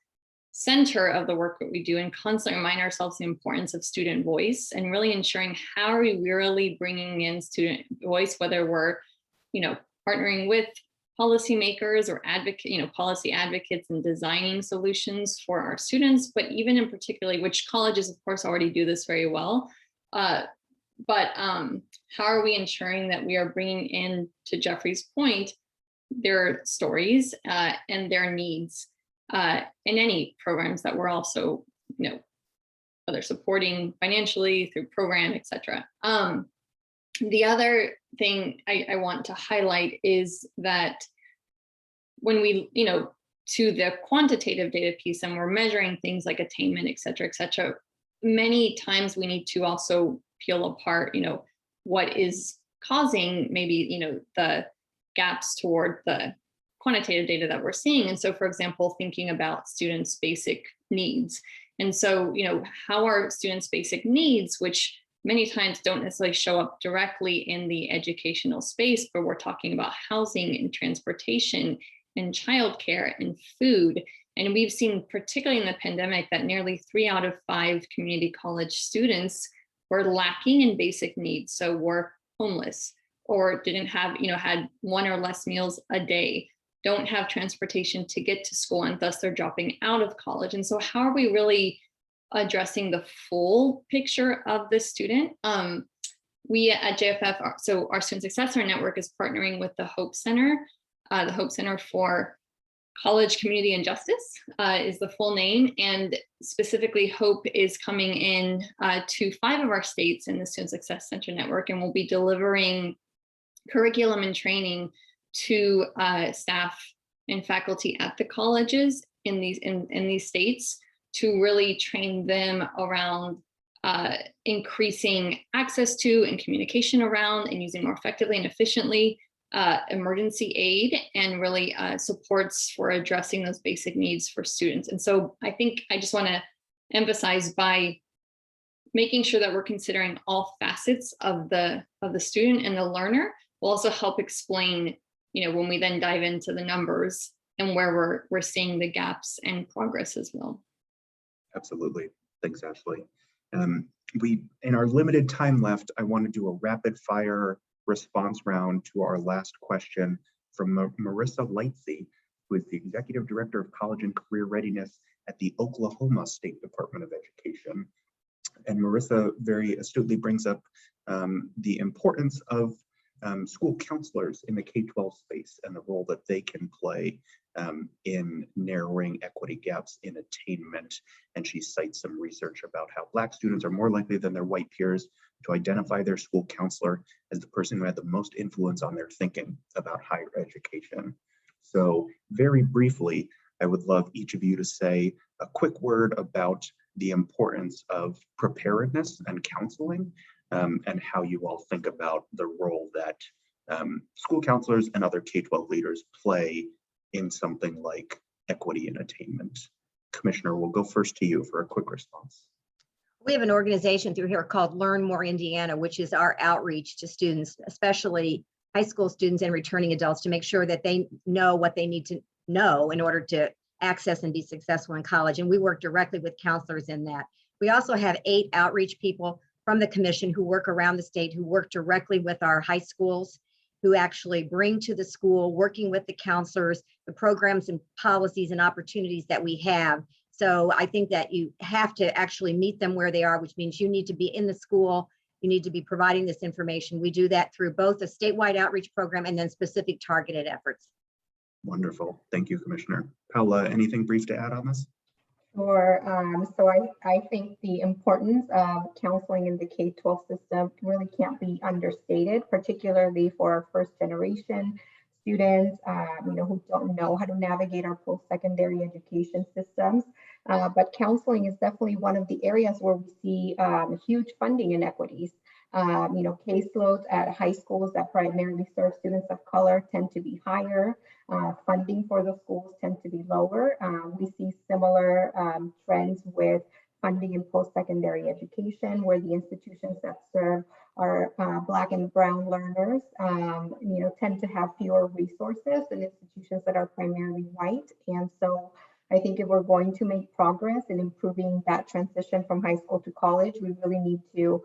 center of the work that we do and constantly remind ourselves the importance of student voice, and really ensuring how are we really bringing in student voice, whether we're, partnering with policymakers or policy advocates and designing solutions for our students, but even in particularly, which colleges of course already do this very well, but how are we ensuring that we are bringing in, to Jeffrey's point, their stories and their needs in any programs that we're also, whether supporting financially through program, et cetera. The other thing I want to highlight is that when we, to the quantitative data piece, and we're measuring things like attainment, et cetera, many times we need to also peel apart, what is causing maybe, the gaps toward the quantitative data that we're seeing. And so, for example, thinking about students' basic needs. And so, how are students' basic needs, which many times don't necessarily show up directly in the educational space, but we're talking about housing and transportation and childcare and food. And we've seen, particularly in the pandemic, that nearly 3 out of 5 community college students were lacking in basic needs. So were homeless, or didn't have, had 1 or less meals a day, don't have transportation to get to school, and thus they're dropping out of college. And so how are we really addressing the full picture of the student? We at JFF, so our Student Success Center network is partnering with the Hope Center for College, Community, and Justice is the full name. And specifically, Hope is coming in to 5 of our states in the Student Success Center network, and will be delivering curriculum and training to staff and faculty at the colleges in these states, to really train them around increasing access to and communication around and using more effectively and efficiently emergency aid and really supports for addressing those basic needs for students. And so I think I just want to emphasize, by making sure that we're considering all facets of the student and the learner, will also help explain, when we then dive into the numbers and where we're seeing the gaps and progress as well. Absolutely. Thanks, Ashley. In our limited time left, I want to do a rapid fire response round to our last question from Marissa Lightsey, who is the Executive Director of College and Career Readiness at the Oklahoma State Department of Education. And Marissa very astutely brings up the importance of school counselors in the K-12 space and the role that they can play in narrowing equity gaps in attainment. And she cites some research about how Black students are more likely than their white peers to identify their school counselor as the person who had the most influence on their thinking about higher education. So very briefly, I would love each of you to say a quick word about the importance of preparedness and counseling, and how you all think about the role that school counselors and other K-12 leaders play in something like equity and attainment. Commissioner, we'll go first to you for a quick response. We have an organization through here called Learn More Indiana, which is our outreach to students, especially high school students and returning adults, to make sure that they know what they need to know in order to access and be successful in college. And we work directly with counselors in that. We also have 8 outreach people from the commission who work around the state, who work directly with our high schools, who actually bring to the school, working with the counselors, the programs and policies and opportunities that we have. So I think that you have to actually meet them where they are, which means you need to be in the school, you need to be providing this information. We do that through both a statewide outreach program and then specific targeted efforts. Wonderful. Thank you, Commissioner. Paula, anything brief to add on this? Sure. So I think the importance of counseling in the K-12 system really can't be understated, particularly for our first generation students, who don't know how to navigate our post-secondary education systems. But counseling is definitely one of the areas where we see huge funding inequities. Caseloads at high schools that primarily serve students of color tend to be higher. Funding for the schools tend to be lower. We see similar trends with funding in post-secondary education, where the institutions that serve our Black and Brown learners, tend to have fewer resources than institutions that are primarily white. And so I think if we're going to make progress in improving that transition from high school to college, we really need to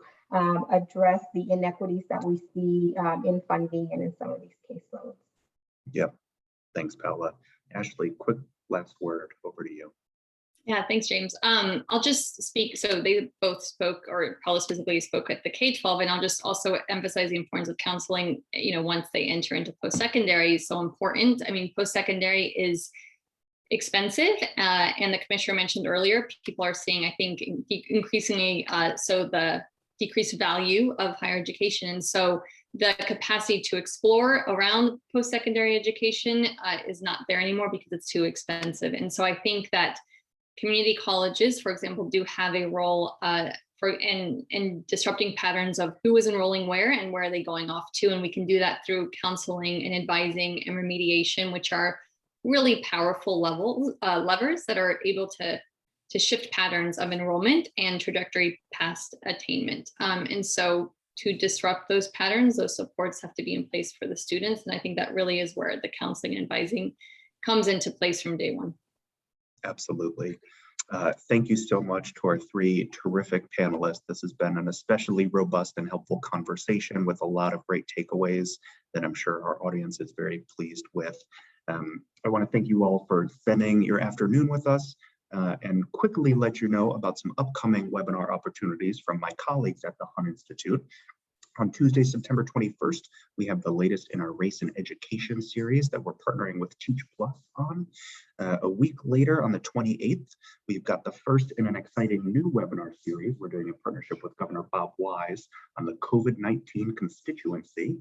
address the inequities that we see in funding and in some of these caseloads. Yep. Thanks, Paula. Ashley, quick last word, over to you. Yeah, thanks, James. I'll just speak. So they both spoke, or Paula specifically spoke at the K-12, and I'll just also emphasize the importance of counseling, once they enter into post-secondary is so important. I mean, post-secondary is expensive, and the commissioner mentioned earlier, people are seeing, I think, increasingly so the decreased value of higher education. And so the capacity to explore around post-secondary education is not there anymore because it's too expensive. And so I think that community colleges, for example, do have a role in disrupting patterns of who is enrolling where and where are they going off to. And we can do that through counseling and advising and remediation, which are really powerful levers that are able to shift patterns of enrollment and trajectory past attainment. And so to disrupt those patterns, those supports have to be in place for the students. And I think that really is where the counseling and advising comes into place from day one. Absolutely. Thank you so much to our 3 terrific panelists. This has been an especially robust and helpful conversation with a lot of great takeaways that I'm sure our audience is very pleased with. I want to thank you all for spending your afternoon with us and quickly let you know about some upcoming webinar opportunities from my colleagues at the Hunt Institute. On Tuesday, September 21st, we have the latest in our Race and Education series that we're partnering with Teach Plus on. A week later, on the 28th, we've got the first in an exciting new webinar series. We're doing a partnership with Governor Bob Wise on the COVID-19 constituency.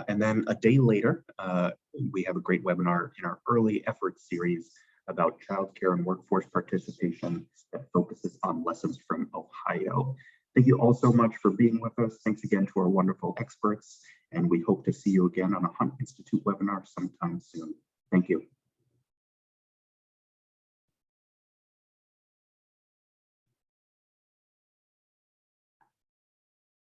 And then a day later, we have a great webinar in our Early Efforts series about childcare and workforce participation that focuses on lessons from Ohio. Thank you all so much for being with us. Thanks again to our wonderful experts, and we hope to see you again on a Hunt Institute webinar sometime soon. Thank you.